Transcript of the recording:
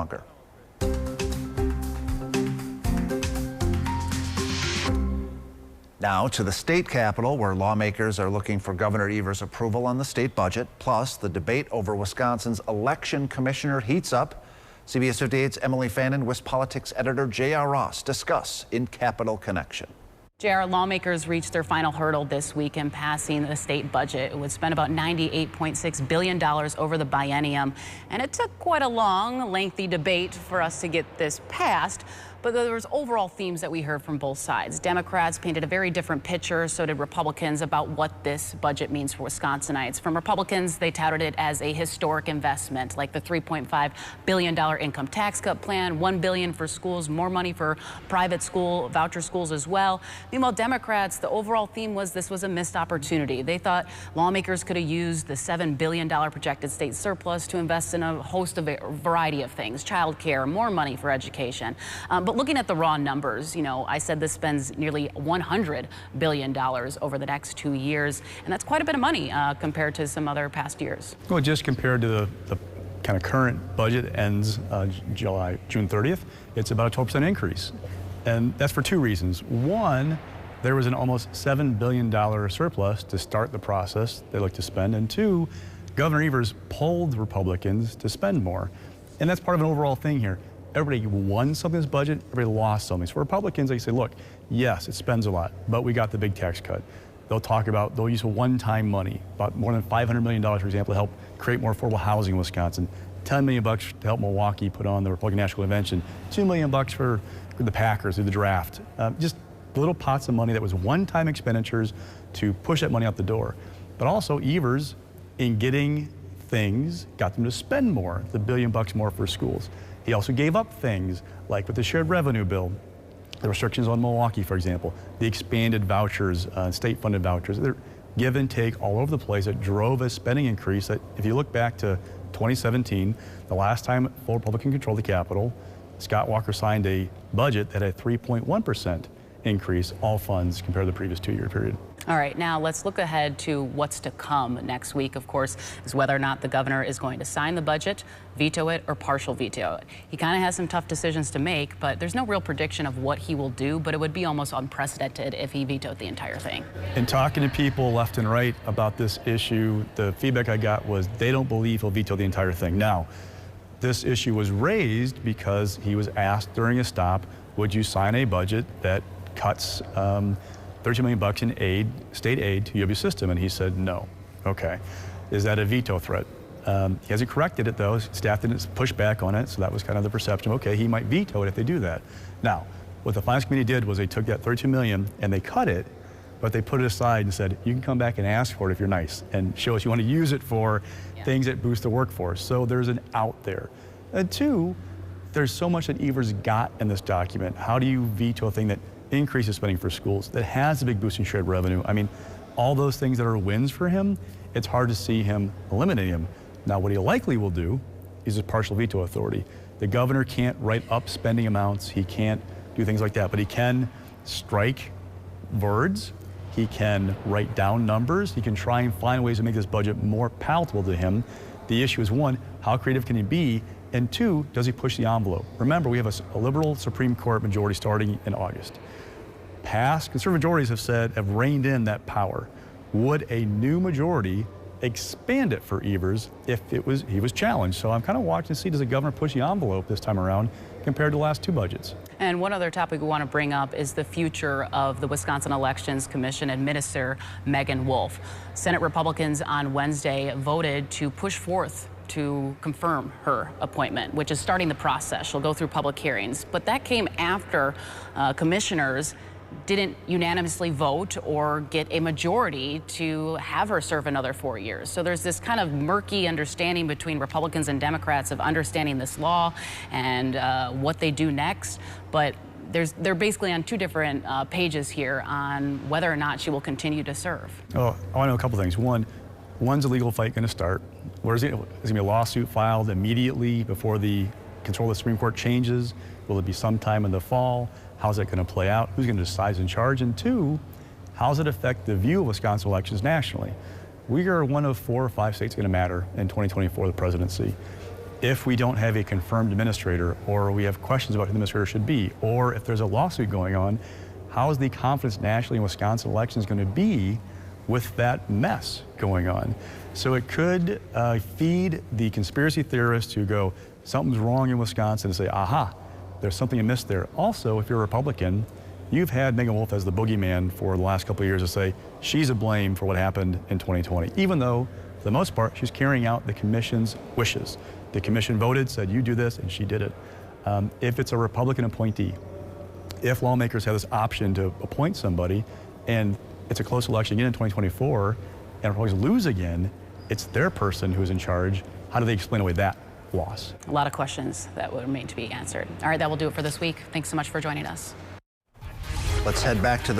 longer. Now to the state capitol, where lawmakers are looking for Governor Evers' approval on the state budget. Plus, the debate over Wisconsin's election commissioner heats up. CBS 58's Emily Fannin, WisPolitics editor J.R. Ross discuss in Capitol Connection. JR, lawmakers reached their final hurdle this week in passing the state budget. It would spend about $98.6 billion over the biennium, and it took quite a long, lengthy debate for us to get this passed. But there was overall themes that we heard from both sides. Democrats painted a very different picture, so did Republicans, about what this budget means for Wisconsinites. From Republicans, they touted it as a historic investment, like the $3.5 billion income tax cut plan, $1 billion for schools, more money for private school, voucher schools as well. Meanwhile, Democrats, the overall theme was this was a missed opportunity. They thought lawmakers could have used the $7 billion projected state surplus to invest in a host of a variety of things, child care, more money for education. But looking at the raw numbers, I said this spends nearly $100 billion over the next 2 years, and that's quite a bit of money compared to some other past years. Well, just compared to the kind of current budget ends June 30th, it's about a 12% increase. And that's for two reasons. One, there was an almost $7 billion surplus to start the process they look to spend. And two, Governor Evers pulled Republicans to spend more. And that's part of an overall thing here. Everybody won something in this budget, everybody lost something. So for Republicans, they say, look, yes, it spends a lot, but we got the big tax cut. They'll use one-time money, about more than $500 million, for example, to help create more affordable housing in Wisconsin. $10 million to help Milwaukee put on the Republican National Convention. $2 million for the Packers through the draft. Just little pots of money that was one-time expenditures to push that money out the door. But also Evers, in getting things, got them to spend more, the $1 billion more for schools. He also gave up things like with the shared revenue bill, the restrictions on Milwaukee, for example, the expanded vouchers, state-funded vouchers. They're give and take all over the place. It drove a spending increase that, if you look back to 2017, the last time full Republican controlled the Capitol, Scott Walker signed a budget that had a 3.1% increase, all funds, compared to the previous 2-year period. All right, now let's look ahead to what's to come next week, of course, is whether or not the governor is going to sign the budget, veto it, or partial veto it. He kind of has some tough decisions to make, but there's no real prediction of what he will do, but it would be almost unprecedented if he vetoed the entire thing. In talking to people left and right about this issue, the feedback I got was they don't believe he'll veto the entire thing. Now, this issue was raised because he was asked during a stop, would you sign a budget that cuts $32 million in aid, state aid to UW system? And he said no. Okay. Is that a veto threat? He hasn't corrected it, though. Staff didn't push back on it, so that was kind of the perception. Okay, he might veto it if they do that. Now, what the Finance Committee did was they took that $32 million and they cut it, but they put it aside and said, you can come back and ask for it if you're nice and show us you want to use it for things that boost the workforce. So there's an out there. And two, there's so much that Evers got in this document. How do you veto a thing that increases spending for schools, that has a big boost in shared revenue? I mean, all those things that are wins for him, it's hard to see him eliminating them. Now, what he likely will do is a partial veto authority. The governor can't write up spending amounts. He can't do things like that, but he can strike words. He can write down numbers. He can try and find ways to make this budget more palatable to him. The issue is, one, how creative can he be? And two, does he push the envelope? Remember, we have a liberal Supreme Court majority starting in August. Past conservative majorities have reined in that power. Would a new majority expand it for Evers if he was challenged? So I'm kind of watching to see, does the governor push the envelope this time around compared to the last two budgets? And one other topic we want to bring up is the future of the Wisconsin Elections Commission Administrator Megan Wolf. Senate Republicans on Wednesday voted to push forth to confirm her appointment, which is starting the process. She'll go through public hearings. But that came after commissioners didn't unanimously vote or get a majority to have her serve another 4 years. So there's this kind of murky understanding between Republicans and Democrats of understanding this law and what they do next. But they're basically on two different pages here on whether or not she will continue to serve. Oh, I want to know a couple things. One, when's the legal fight going to start? Is there going to be a lawsuit filed immediately before the control of the Supreme Court changes? Will it be sometime in the fall? How's that going to play out? Who's going to decide in charge? And two, how does it affect the view of Wisconsin elections nationally? We are one of 4 or 5 states going to matter in 2024, the presidency. if we don't have a confirmed administrator, or we have questions about who the administrator should be, or if there's a lawsuit going on, how is the confidence nationally in Wisconsin elections going to be with that mess going on? So it could feed the conspiracy theorists who go, something's wrong in Wisconsin, and say, aha, there's something amiss there. Also, if you're a Republican, you've had Megan Wolf as the boogeyman for the last couple of years to say she's to blame for what happened in 2020, even though, for the most part, she's carrying out the commission's wishes. The commission voted, said you do this, and she did it. If it's a Republican appointee, if lawmakers have this option to appoint somebody, and it's a close election again in 2024, and Republicans lose again, it's their person who's in charge. How do they explain away that loss? A lot of questions that would remain to be answered. All right, that will do it for this week. Thanks so much for joining us. Let's head back to the